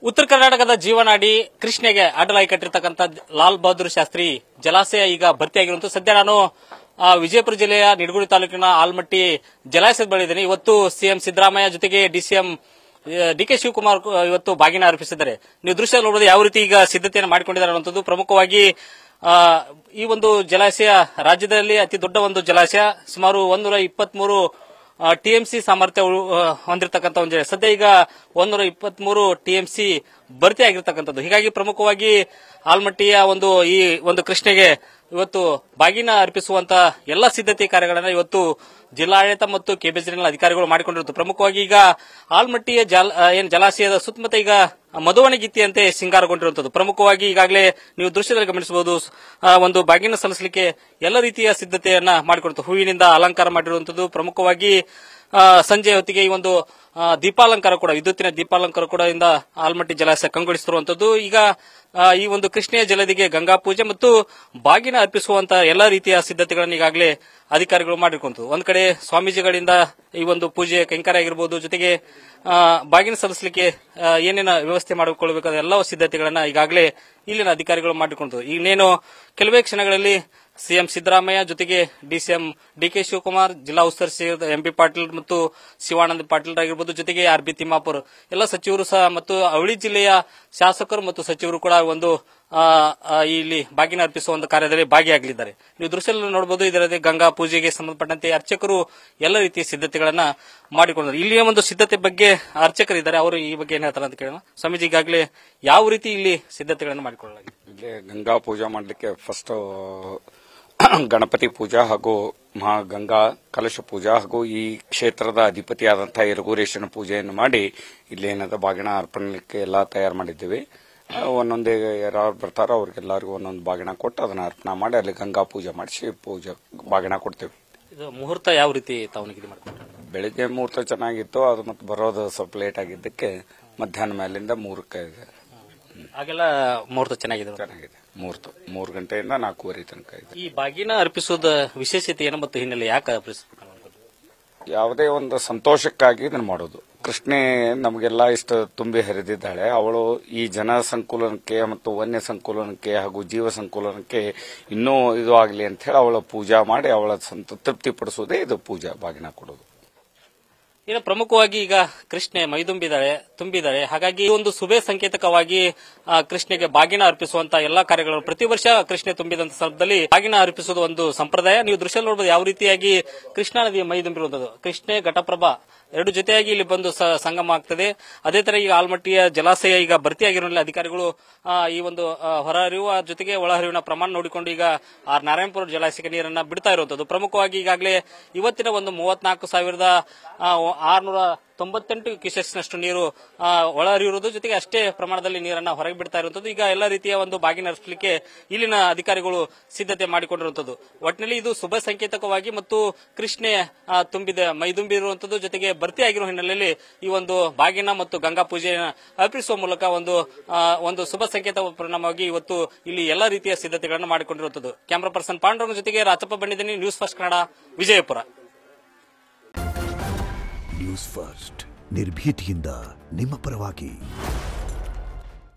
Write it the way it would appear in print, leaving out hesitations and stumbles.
ಉತ್ತರ ಕರ್ನಾಟಕದ ಜೀವನಾಡಿ ಕೃಷ್ಣೆಗೆ ಅಡ್ಡಲಾಗಿ ಕಟ್ಟಿರ್ತಕ್ಕಂಥ ಲಾಲ್ ಬಹದ್ದೂರ್ ಶಾಸ್ತ್ರಿ ಜಲಾಶಯ ಈಗ ಭರ್ತಿಯಾಗಿರುವಂತಹ ಸದ್ಯ ನಾನು ವಿಜಯಪುರ ಜಿಲ್ಲೆಯ ನಿಡಗುಳಿ ತಾಲೂಕಿನ ಆಲ್ಮಟ್ಟಿ ಜಲಾಶಯದ ಬಳಿ ಇದ್ದೇನೆ. ಇವತ್ತು ಸಿಎಂ ಸಿದ್ದರಾಮಯ್ಯ ಜೊತೆಗೆ ಡಿಸಿಎಂ ಡಿಕೆ ಶಿವಕುಮಾರ್ ಇವತ್ತು ಬಾಗಿನ ಅರ್ಪಿಸಿದ್ದಾರೆ. ನೀವು ದೃಶ್ಯ ನೋಡಬಹುದು ಯಾವ ರೀತಿ ಈಗ ಸಿದ್ಧತೆಯನ್ನು ಮಾಡಿಕೊಂಡಿದ್ದಾರೆ ಅನ್ನುವಂಥದ್ದು. ಪ್ರಮುಖವಾಗಿ ಈ ಒಂದು ಜಲಾಶಯ ರಾಜ್ಯದಲ್ಲಿ ಅತಿ ದೊಡ್ಡ ಒಂದು ಜಲಾಶಯ, ಸುಮಾರು 123 ಟಿಎಂಸಿ ಸಾಮರ್ಥ್ಯ ಹೊಂದಿರತಕ್ಕಂಥ ಒಂದು ಸದ್ಯ ಈಗ 123 ಟಿಎಂಸಿ ಭರ್ತಿ ಆಗಿರ್ತಕ್ಕಂಥದ್ದು. ಹೀಗಾಗಿ ಪ್ರಮುಖವಾಗಿ ಆಲ್ಮಟ್ಟಿಯ ಈ ಒಂದು ಕೃಷ್ಣೆಗೆ ಇವತ್ತು ಬಾಗಿನ ಅರ್ಪಿಸುವಂತ ಎಲ್ಲ ಸಿದ್ಧತೆ ಕಾರ್ಯಗಳನ್ನು ಇವತ್ತು ಜಿಲ್ಲಾಡಳಿತ ಮತ್ತು ಕೆಬಿಎಸ್ಎನ್ಎಲ್ ಅಧಿಕಾರಿಗಳು ಮಾಡಿಕೊಂಡಿರುವುದು. ಪ್ರಮುಖವಾಗಿ ಈಗ ಆಲ್ಮಟ್ಟಿಯ ಜಲಾಶಯದ ಸುತ್ತಮುತ್ತ ಈಗ ಮಧುವಣಗಿತ್ತಿಯಂತೆ ಸಿಂಗಾರಗೊಂಡಿರುವಂತದ್ದು. ಪ್ರಮುಖವಾಗಿ ಈಗಾಗಲೇ ನೀವು ದೃಶ್ಯದಲ್ಲಿ ಗಮನಿಸಬಹುದು, ಒಂದು ಬಾಗಿನ ಸಲ್ಲಿಸಲಿಕ್ಕೆ ಎಲ್ಲ ರೀತಿಯ ಸಿದ್ಧತೆಯನ್ನ ಮಾಡಿಕೊಂಡಿರುತ್ತದೆ. ಹೂವಿನಿಂದ ಅಲಂಕಾರ ಮಾಡಿರುವಂತದ್ದು. ಪ್ರಮುಖವಾಗಿ ಸಂಜೆ ಹೊತ್ತಿಗೆ ಈ ಒಂದು ದೀಪಾಲಂಕಾರ ಕೂಡ, ವಿದ್ಯುತ್ತಿನ ದೀಪಾಲಂಕಾರ ಕೂಡ ಇಂದ ಆಲ್ಮಟ್ಟಿ ಜಲಾಶಯ ಕಂಗೊಳಿಸುತ್ತಿರುವಂತದ್ದು. ಈಗ ಈ ಒಂದು ಕೃಷ್ಣೆಯ ಜಲದಿಗೆ ಗಂಗಾ ಪೂಜೆ ಮತ್ತು ಬಾಗಿನ ಅರ್ಪಿಸುವಂತ ಎಲ್ಲಾ ರೀತಿಯ ಸಿದ್ಧತೆಗಳನ್ನು ಈಗಾಗಲೇ ಅಧಿಕಾರಿಗಳು ಮಾಡಿರುವಂತದ್ದು. ಒಂದ್ ಕಡೆ ಸ್ವಾಮೀಜಿಗಳಿಂದ ಈ ಒಂದು ಪೂಜೆ ಕೈಂಕರ್ಯ ಆಗಿರಬಹುದು, ಜೊತೆಗೆ ಬಾಗಿನ ಸಲ್ಲಿಸಲಿಕ್ಕೆ ಏನೇನ ವ್ಯವಸ್ಥೆ ಮಾಡಿಕೊಳ್ಳಬೇಕಾದ ಎಲ್ಲ ಸಿದ್ಧತೆಗಳನ್ನ ಈಗಾಗಲೇ ಇಲ್ಲಿನ ಅಧಿಕಾರಿಗಳು ಮಾಡಿಕೊಂಡು ಇನ್ನೇನು ಕೆಲವೇ ಕ್ಷಣಗಳಲ್ಲಿ ಸಿಎಂ ಸಿದ್ದರಾಮಯ್ಯ ಜೊತೆಗೆ ಡಿಸಿಎಂ ಡಿಕೆ ಶಿವಕುಮಾರ್, ಜಿಲ್ಲಾ ಉಸ್ತುವಾರಿ ಎಂಬಿ ಪಾಟೀಲ್ ಮತ್ತು ಶಿವಾನಂದ ಪಾಟೀಲ್ ಆಗಿರಬಹುದು, ಜೊತೆಗೆ ಆರ್ಬಿ ತಿಮ್ಮಾಪುರ್ ಎಲ್ಲ ಸಚಿವರು ಸಹ ಮತ್ತು ಅವಳಿ ಜಿಲ್ಲೆಯ ಶಾಸಕರು ಮತ್ತು ಸಚಿವರು ಕೂಡ ಇಲ್ಲಿ ಬಾಗಿನ ಅರ್ಪಿಸುವ ಒಂದು ಕಾರ್ಯದಲ್ಲಿ ಭಾಗಿಯಾಗಲಿದ್ದಾರೆ. ನೀವು ದೃಶ್ಯದಲ್ಲಿ ನೋಡಬಹುದು. ಇದರಲ್ಲಿ ಗಂಗಾ ಪೂಜೆಗೆ ಸಂಬಂಧಪಟ್ಟಂತೆ ಅರ್ಚಕರು ಎಲ್ಲ ರೀತಿಯ ಸಿದ್ಧತೆಗಳನ್ನ ಮಾಡಿಕೊಂಡಿದ್ದಾರೆ. ಇಲ್ಲಿಯ ಒಂದು ಸಿದ್ಧತೆ ಬಗ್ಗೆ ಅರ್ಚಕರಿದ್ದಾರೆ, ಅವರು ಈ ಬಗ್ಗೆ ಏನ್ ಹೇಳ್ತಾರೆ ಅಂತ ಕೇಳೋಣ. ಸ್ವಾಮೀಜಿ, ಈಗಾಗಲೇ ಯಾವ ರೀತಿ ಇಲ್ಲಿ ಸಿದ್ಧತೆಗಳನ್ನು ಮಾಡಿಕೊಳ್ಳಲಾಗಿದೆ? ಇಲ್ಲಿ ಗಂಗಾ ಪೂಜಾ ಮಾಡಲಿಕ್ಕೆ ಫಸ್ಟ್ ಗಣಪತಿ ಪೂಜಾ ಹಾಗೂ ಮಹಾಗಂಗಾ ಕಲಶ ಪೂಜಾ ಹಾಗೂ ಈ ಕ್ಷೇತ್ರದ ಅಧಿಪತಿಯಾದಂತಹ ಯರಗೂರೇಶನ ಪೂಜೆಯನ್ನು ಮಾಡಿ ಇಲ್ಲಿ ಏನದ ಬಾಗಿನ ಅರ್ಪಣೆಗೆ ಎಲ್ಲ ತಯಾರು ಮಾಡಿದ್ದೇವೆ. ಒಂದೊಂದೇ ಯಾರು ಬರ್ತಾರೋ ಅವ್ರಿಗೆಲ್ಲರಿಗೂ ಒಂದೊಂದು ಬಾಗಿನ ಕೊಟ್ಟು ಅದನ್ನ ಅರ್ಪಣೆ ಮಾಡಿ ಅಲ್ಲಿ ಗಂಗಾ ಪೂಜೆ ಮಾಡಿಸಿ ಬಾಗಿನ ಕೊಡ್ತೇವೆ. ಇದು ಮುಹೂರ್ತ ಯಾವ ರೀತಿ ತಾವು ನಿಗದಿ ಮಾಡ್ತಾರೆ? ಬೆಳಿಗ್ಗೆ ಮುಹೂರ್ತ ಚೆನ್ನಾಗಿತ್ತು, ಅದು ಮತ್ತೆ ಬರೋದು ಸ್ವಲ್ಪ ಲೇಟ್ ಆಗಿದ್ದಕ್ಕೆ ಮಧ್ಯಾಹ್ನ ಮೇಲಿಂದ 3ಕ್ಕೆ ಇದೆ. ಹಾಗೆಲ್ಲ ಮುಹೂರ್ತ ಚೆನ್ನಾಗಿದೆ. ಮುಹೂರ್ತ 3 ಗಂಟೆಯಿಂದ 4:15 ತನಕ ಇದೆ. ಈ ಬಾಗಿನ ಅರ್ಪಿಸೋದ ವಿಶೇಷತೆ ಏನು ಮತ್ತು ಹಿನ್ನೆಲೆ ಯಾಕೆ ಅರ್ಪಿಸಬೇಕು? ಯಾವುದೇ ಒಂದು ಸಂತೋಷಕ್ಕಾಗಿ ಇದನ್ನು ಮಾಡೋದು. ಕೃಷ್ಣೆ ನಮಗೆಲ್ಲ ಇಷ್ಟ ತುಂಬಿ ಹರಿದಿದ್ದಾಳೆ. ಅವಳು ಈ ಜನ ಸಂಕುಲನಕ್ಕೆ ಮತ್ತು ವನ್ಯ ಸಂಕುಲನಕ್ಕೆ ಹಾಗೂ ಜೀವ ಸಂಕುಲನಕ್ಕೆ ಇನ್ನೂ ಇದು ಆಗಲಿ ಅಂತ ಹೇಳಿ ಅವಳ ಪೂಜಾ ಮಾಡಿ ಅವಳ ತೃಪ್ತಿಪಡಿಸೋದೇ ಇದು ಪೂಜಾ ಬಾಗಿನ ಕೊಡೋದು. ಇನ್ನು ಪ್ರಮುಖವಾಗಿ ಈಗ ಕೃಷ್ಣೆ ತುಂಬಿದ್ದಾಳೆ. ಹಾಗಾಗಿ ಈ ಒಂದು ಶುಭ ಸಂಕೇತಕವಾಗಿ ಕೃಷ್ಣೆಗೆ ಬಾಗಿನ ಅರ್ಪಿಸುವಂತ ಎಲ್ಲಾ ಕಾರ್ಯಗಳು ಪ್ರತಿ ವರ್ಷ ಕೃಷ್ಣೆ ತುಂಬಿದಂತ ಸಂದರ್ಭದಲ್ಲಿ ಬಾಗಿನ ಅರ್ಪಿಸುವುದು ಒಂದು ಸಂಪ್ರದಾಯ. ನೀವು ದೃಶ್ಯ ನೋಡಬಹುದು ಯಾವ ರೀತಿಯಾಗಿ ಕೃಷ್ಣಾ ನದಿ ಮೈ ತುಂಬಿರುವಂತದ್ದು. ಕೃಷ್ಣೆ ಘಟಪ್ರಭಾ ಎರಡು ಜೊತೆಯಾಗಿ ಇಲ್ಲಿ ಬಂದು ಸಂಗಮ ಆಗ್ತದೆ. ಅದೇ ತರ ಈಗ ಆಲ್ಮಟ್ಟಿಯ ಜಲಾಶಯ ಈಗ ಭರ್ತಿಯಾಗಿರುವ ಅಧಿಕಾರಿಗಳು ಈ ಒಂದು ಹೊರಹರಿವು ಜೊತೆಗೆ ಒಳಹರಿವಿನ ಪ್ರಮಾಣ ನೋಡಿಕೊಂಡು ಈಗ ನಾರಾಯಣಪುರ ಜಲಾಶಯಕ್ಕೆ ನೀರನ್ನ ಬಿಡ್ತಾ ಇರುವಂತದ್ದು. ಪ್ರಮುಖವಾಗಿ ಈಗಾಗಲೇ ಇವತ್ತಿನ ಒಂದು 34,698 ಕ್ಯೂಸೆಕ್ಸ್ನಷ್ಟು ನೀರು ಒಳಹರಿಯುವುದು, ಜೊತೆಗೆ ಅಷ್ಟೇ ಪ್ರಮಾಣದಲ್ಲಿ ನೀರನ್ನ ಹೊರಗೆ ಬಿಡ್ತಾ ಇರುವಂತದ್ದು. ಈಗ ಎಲ್ಲ ರೀತಿಯ ಒಂದು ಬಾಗಿನ ಅರ್ಪಿಸಲಿಕ್ಕೆ ಇಲ್ಲಿನ ಅಧಿಕಾರಿಗಳು ಸಿದ್ಧತೆ ಮಾಡಿಕೊಂಡಿರುವಂತದ್ದು. ಒಟ್ಟಿನಲ್ಲಿ ಇದು ಶುಭ ಸಂಕೇತಕವಾಗಿ ಮತ್ತು ಕೃಷ್ಣೆ ಮೈದುಂಬಿರುವಂತದ್ದು, ಜೊತೆಗೆ ಭರ್ತಿಯಾಗಿರುವ ಹಿನ್ನೆಲೆಯಲ್ಲಿ ಈ ಒಂದು ಬಾಗಿನ ಮತ್ತು ಗಂಗಾ ಪೂಜೆಯನ್ನು ಅರ್ಪಿಸುವ ಮೂಲಕ ಒಂದು ಶುಭ ಸಂಕೇತ ಪರಿಣಾಮವಾಗಿ ಇವತ್ತು ಇಲ್ಲಿ ಎಲ್ಲಾ ರೀತಿಯ ಸಿದ್ಧತೆಗಳನ್ನು ಮಾಡಿಕೊಂಡಿರುವಂತದ್ದು. ಕ್ಯಾಮರಾ ಪರ್ಸನ್ ಪಾಂಡುರಂಗ ಜೊತೆಗೆ ರಾಚಪ್ಪ ಬಂದಿದ್ದೀನಿ, news first Kannada, Vijayapura. News first ನಿರ್ಭೀತಿಯಿಂದ ನಿಮ್ಮ ಪರವಾಗಿ.